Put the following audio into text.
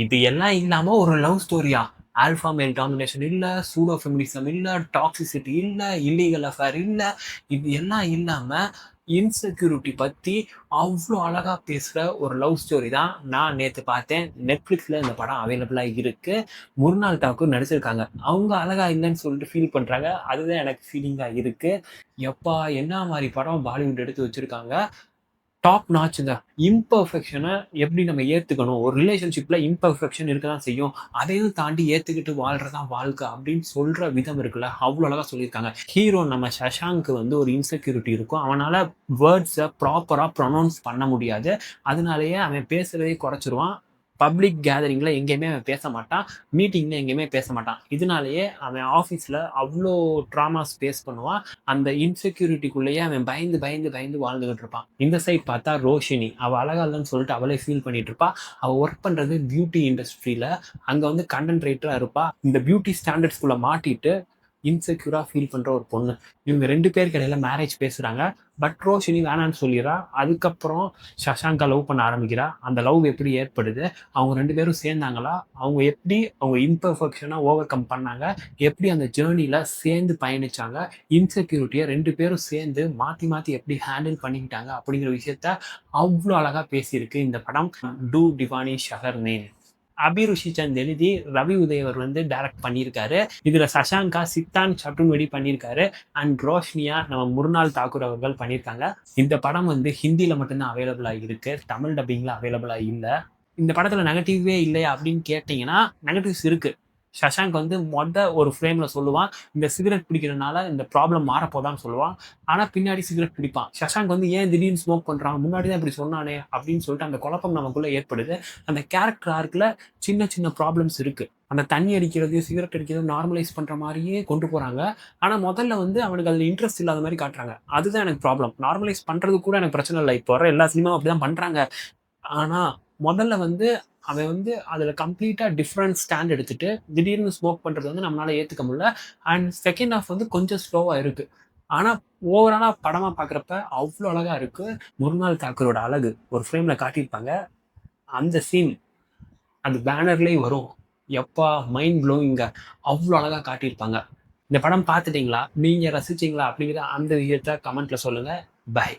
இது எல்லாம் இல்லாம ஒரு லவ் ஸ்டோரியா? ஆல்ஃபா மேல் டாமினேஷன் இல்ல, சூடோ ஃபெமினிசம் இல்ல, டாக்ஸிசிட்டி இல்ல, இல்லீகல் அஃபேர் இல்ல. இது எல்லாம் இல்லாம இன்செக்யூரிட்டி பத்தி அவ்வளோ அழகா பேசுற ஒரு லவ் ஸ்டோரி தான் நான் நேத்து பார்த்தேன். நெட்ஃபிளிக்ஸ்ல இந்த படம் அவைலபிளா இருக்கு. முர்னால் தாக்கூர் நடிச்சிருக்காங்க. அவங்க அழகா இல்லைன்னு சொல்லிட்டு ஃபீல் பண்றாங்க. அதுதான் எனக்கு ஃபீலிங்கா இருக்கு. எப்பா என்ன மாதிரி படம் பாலிவுட் எடுத்து வச்சிருக்காங்க. டாப் நாட்ச்ங்க. இம்பர்ஃபெக்ஷனை எப்படி நம்ம ஏத்துக்கணும்? ஒரு ரிலேஷன்ஷிப்ல இம்பர்ஃபெக்ஷன் இருக்க தான் செய்யும். அதையும் தாண்டி ஏத்துக்கிட்டு வாழ்றதான் வாழ்க்கை அப்படின்னு சொல்ற விதம் இருக்குல்ல, அவ்வளோ அழகா சொல்லியிருக்காங்க. ஹீரோ நம்ம சஷாங்க் வந்து ஒரு இன்செக்யூரிட்டி இருக்கும். அவனால வேர்ட்ஸை ப்ராப்பரா ப்ரொனவுன்ஸ் பண்ண முடியாது. அதனாலேயே அவன் பேசுறதே குறைச்சிருவான். பப்ளிக் கேதரிங்ல எங்கேயுமே அவன் பேச மாட்டான். மீட்டிங்ல எங்கேயுமே பேச மாட்டான். இதனாலேயே அவன் ஆஃபீஸ்ல அவ்வளோ ட்ராமாஸ் ஃபேஸ் பண்ணுவான். அந்த இன்செக்யூரிட்டிக்குள்ளேயே அவன் பயந்து பயந்து பயந்து வாழ்ந்துகிட்டு இருப்பான். இந்த சைட் பார்த்தா ரோஷினி, அவள் அழகா இல்லைன்னு சொல்லிட்டு அவளே ஃபீல் பண்ணிட்டு இருப்பா. அவள் ஒர்க் பண்றது பியூட்டி இண்டஸ்ட்ரியில. அங்க வந்து கண்டென்ட் ரைட்டரா இருப்பா. இந்த பியூட்டி ஸ்டாண்டர்ட்ஸ்குள்ள மாட்டிட்டு இன்செக்யூரா ஃபீல் பண்ற ஒரு பொண்ணு. இவங்க 2 பேருக்கு இடையில மேரேஜ் பேசுறாங்க. பட் ரோஷினி வேணான்னு சொல்லிடுறா. அதுக்கப்புறம் சஷாங்கா லவ் பண்ண ஆரம்பிக்கிறா. அந்த லவ் எப்படி ஏற்படுது? அவங்க 2 பேரும் சேர்ந்தாங்களா? அவங்க எப்படி அவங்க இம்பர்ஃபெக்ஷனை ஓவர் கம் பண்ணாங்க? எப்படி அந்த ஜேர்னியில் சேர்ந்து பயணிச்சாங்க? இன்செக்யூரிட்டியை 2 பேரும் சேர்ந்து மாற்றி மாற்றி எப்படி ஹேண்டில் பண்ணிக்கிட்டாங்க அப்படிங்கிற விஷயத்த அவ்வளோ அழகாக பேசியிருக்கு இந்த படம். டூ டிவானி ஷஹர் நேம். அபிருஷி சந்த் எழுதி ரவி உதயவர் வந்து டைரக்ட் பண்ணியிருக்காரு. இதுல சஷாங்கா சித்தான் சட்டுன்வெடி பண்ணியிருக்காரு. அண்ட் ரோஷ்னியா நம்ம முர்னால் தாக்கூர் அவர்கள் பண்ணியிருக்காங்க. இந்த படம் வந்து ஹிந்தியில மட்டும்தான் அவைலபிளா இருக்கு. தமிழ் டப்பிங்ல அவைலபிளா இல்லை. இந்த படத்துல நெகட்டிவே இல்லையா அப்படின்னு கேட்டீங்கன்னா நெகட்டிவ்ஸ் இருக்கு. சஷாங்க் வந்து ஒரு ஃப்ரேம்ல சொல்லுவான், இந்த சிகரெட் பிடிக்கிறதுனால இந்த ப்ராப்ளம் மாறப்போதான்னு சொல்லுவான். ஆனா பின்னாடி சிகரெட் பிடிப்பான். சஷாங்க் வந்து ஏன் திடீர்னு ஸ்மோக் பண்றான், முன்னாடி தான் இப்படி சொன்னானே அப்படின்னு சொல்லிட்டு அந்த குழப்பம் நமக்குள்ள ஏற்படுது. அந்த கேரக்டர் ஆர்க்ல சின்ன சின்ன ப்ராப்ளம்ஸ் இருக்கு. அந்த தண்ணி அடிக்கிறதையும் சிகரெட் அடிக்கிறதும் நார்மலைஸ் பண்ற மாதிரியே கொண்டு போறாங்க. ஆனா முதல்ல வந்து அவனுக்கு அதுல இன்ட்ரெஸ்ட் இல்லாத மாதிரி காட்டுறாங்க. அதுதான் எனக்கு ப்ராப்ளம். நார்மலைஸ் பண்றது கூட எனக்கு பிரச்சனை இல்லை. இப்போ வர எல்லா சினிமாவும் அப்படிதான் பண்றாங்க. ஆனா முதல்ல வந்து அவன் வந்து அதுல கம்ப்ளீட்டா டிஃப்ரெண்ட் ஸ்டாண்ட் எடுத்துட்டு திடீர்னு ஸ்மோக் பண்றது வந்து நம்மளால ஏத்துக்க முடியல. அண்ட் செகண்ட் ஹாஃப் வந்து கொஞ்சம் ஸ்லோவா இருக்கு. ஆனா ஓவராலா படமா பாக்குறப்ப அவ்வளோ அழகா இருக்கு. முருனால் தாக்கூரோட அழகு ஒரு ஃப்ரேம்ல காட்டியிருப்பாங்க. அந்த சீன் அந்த பேனர்லயே வரும். எப்பா மைண்ட் ப்ளோயிங்க. அவ்வளோ அழகா காட்டியிருப்பாங்க. இந்த படம் பார்த்துட்டீங்களா? நீங்க ரசிச்சீங்களா? அப்படிங்கிற அந்த விஷயத்த கமெண்ட்ல சொல்லுங்க. பை.